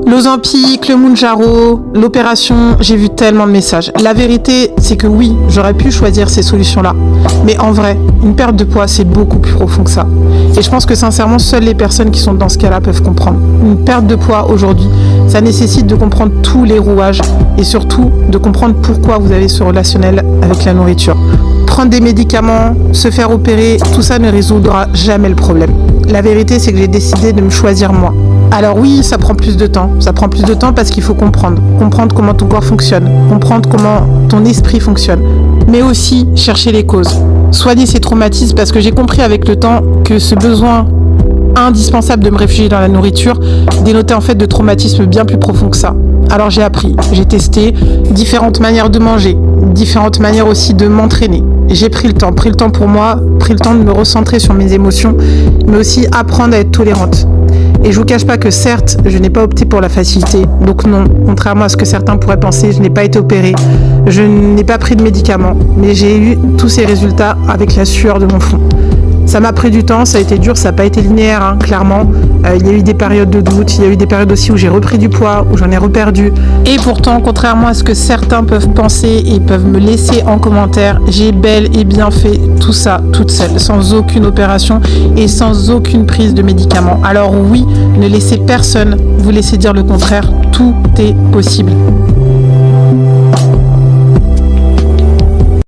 L'Ozempic, le Mounjaro, l'opération, j'ai vu tellement de messages. La vérité, c'est que oui, j'aurais pu choisir ces solutions-là. Mais en vrai, une perte de poids, c'est beaucoup plus profond que ça. Et je pense que sincèrement, seules les personnes qui sont dans ce cas-là peuvent comprendre. Une perte de poids aujourd'hui, ça nécessite de comprendre tous les rouages et surtout de comprendre pourquoi vous avez ce relationnel avec la nourriture. Prendre des médicaments, se faire opérer, tout ça ne résoudra jamais le problème. La vérité, c'est que j'ai décidé de me choisir moi. Alors oui, ça prend plus de temps. Ça prend plus de temps parce qu'il faut comprendre. Comprendre comment ton corps fonctionne. Comprendre comment ton esprit fonctionne. Mais aussi chercher les causes. Soigner ces traumatismes parce que j'ai compris avec le temps que ce besoin indispensable de me réfugier dans la nourriture dénotait en fait de traumatismes bien plus profonds que ça. Alors j'ai appris, j'ai testé différentes manières de manger, différentes manières aussi de m'entraîner. J'ai pris le temps pour moi, pris le temps de me recentrer sur mes émotions, mais aussi apprendre à être tolérante. Et je vous cache pas que certes, je n'ai pas opté pour la facilité. Donc non, contrairement à ce que certains pourraient penser, je n'ai pas été opérée, je n'ai pas pris de médicaments, mais j'ai eu tous ces résultats avec la sueur de mon front. Ça m'a pris du temps, ça a été dur, ça n'a pas été linéaire, clairement. Il y a eu des périodes de doute, il y a eu des périodes aussi où j'ai repris du poids, où j'en ai reperdu. Et pourtant, contrairement à ce que certains peuvent penser et peuvent me laisser en commentaire, j'ai bel et bien fait tout ça toute seule, sans aucune opération et sans aucune prise de médicaments. Alors oui, ne laissez personne vous laisser dire le contraire, tout est possible.